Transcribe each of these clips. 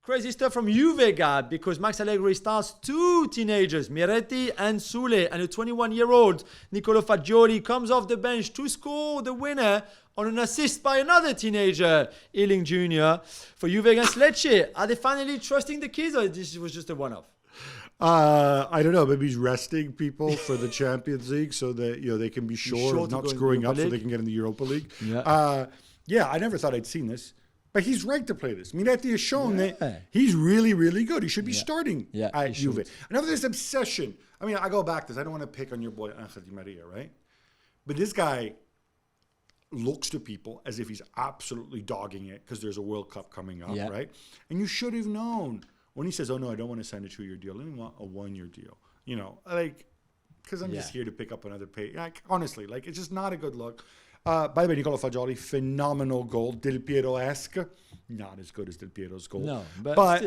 Crazy stuff from Juve, Gab, because Max Allegri starts two teenagers, Miretti and Sule, and a 21-year-old Nicolo Fagioli comes off the bench to score the winner on an assist by another teenager, Ealing Jr. for Juve against Lecce. Are they finally trusting the kids, or this was just a one-off? I don't know. Maybe he's resting people for the Champions League so that they can be sure of not screwing up, so they can get in the Europa League. Yeah, I never thought I'd seen this, but he's right to play this. Miretti has shown that he's really, really good. He should be starting at Juve. Another this obsession. I mean, I go back to this. I don't want to pick on your boy Angel Di Maria, right? But this guy looks to people as if he's absolutely dogging it because there's a World Cup coming up, right? And you should have known. When he says, "Oh no, I don't want to sign a 2-year deal. I only want a 1-year deal," because I'm just here to pick up another pay. Honestly, it's just not a good look. By the way, Nicolo Fagioli, phenomenal goal, Del Piero-esque, not as good as Del Piero's goal. No, but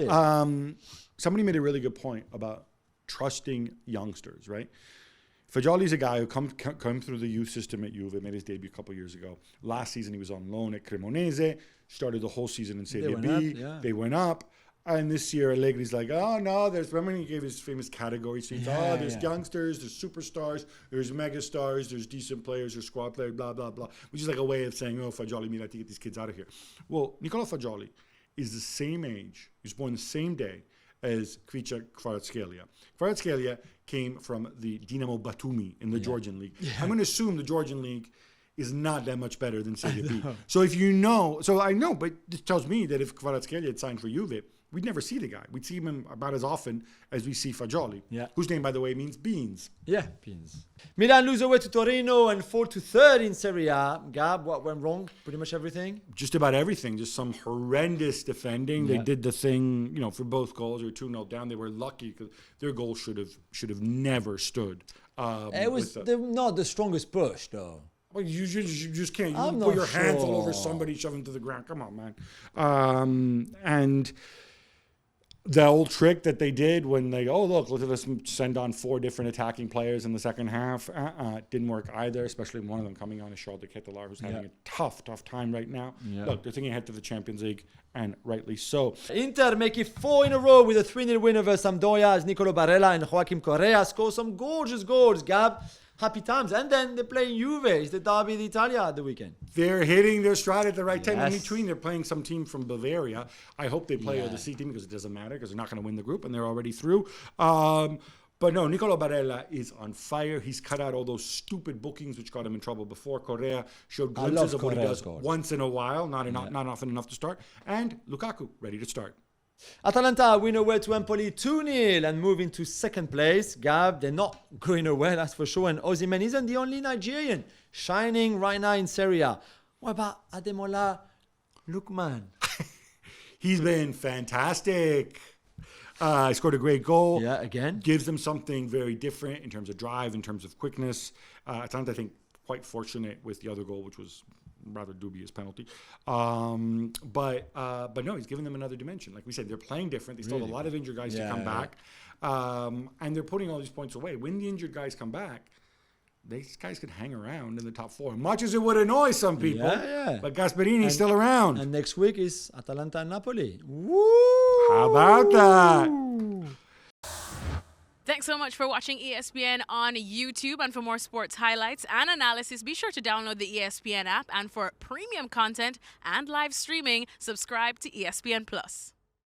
somebody made a really good point about trusting youngsters, right? Fagioli's a guy who come through the youth system at Juve, made his debut a couple years ago. Last season, he was on loan at Cremonese, started the whole season in Serie B. They went up. And this year, Allegri's like, oh, no, remember he gave his famous category sheets? There's youngsters, there's superstars, there's megastars, there's decent players, there's squad players, blah, blah, blah, which is like a way of saying, oh, Fagioli, we like to get these kids out of here. Well, Nicolo Fagioli is the same age. He was born the same day as Kvicha Kvaratskhelia. Kvaratskhelia came from the Dinamo Batumi in the Georgian League. I'm going to assume the Georgian League is not that much better than Serie B. So if you know, I know, but it tells me that if Kvaratskhelia had signed for Juve, we'd never see the guy. We'd see him about as often as we see Fagioli, whose name, by the way, means beans. Yeah, beans. Milan lose away to Torino and fall to third in Serie A. Gab, what went wrong? Pretty much everything? Just about everything. Just some horrendous defending. They did the thing, for both goals. They were 2-0 down. They were lucky because their goal should have never stood. It was not the strongest push, though. Well, you just can't. You put your hands all over somebody, shove them to the ground. Come on, man. And the old trick that they did when they, look at us send on 4 different attacking players in the second half. Didn't work either, especially one of them coming on is Charles de Ketelaere, who's having a tough time right now. Look, they're thinking ahead to the Champions League, and rightly so. Inter make it 4 in a row with a 3-0 win over Sampdoria as Nicolo Barella and Joaquim Correa score some gorgeous goals, Gab. Happy times. And then they're playing Juve. It's the Derby d'Italia at the weekend. They're hitting their stride at the right time. In between, they're playing some team from Bavaria. I hope they play the C team because it doesn't matter because they're not going to win the group and they're already through. But no, Nicolo Barella is on fire. He's cut out all those stupid bookings which got him in trouble before. Correa showed glimpses of what he does once in a while, not often enough to start. And Lukaku, ready to start. Atalanta win away to Empoli 2-0 and move into second place. Gab, they're not going away, that's for sure. And Osimhen isn't the only Nigerian shining right now in Serie A. What about Ademola Lookman? He's been fantastic. He scored a great goal. Yeah, again. Gives them something very different in terms of drive, in terms of quickness. Atalanta, I think, quite fortunate with the other goal, which was rather dubious penalty. But no, he's giving them another dimension. Like we said, they're playing different. They still have a lot of injured guys to come back. And they're putting all these points away. When the injured guys come back, these guys could hang around in the top 4. Much as it would annoy some people. But Gasperini's still around. And next week is Atalanta and Napoli. Woo! How about that? Thanks so much for watching ESPN on YouTube. And for more sports highlights and analysis, be sure to download the ESPN app. And for premium content and live streaming, subscribe to ESPN Plus.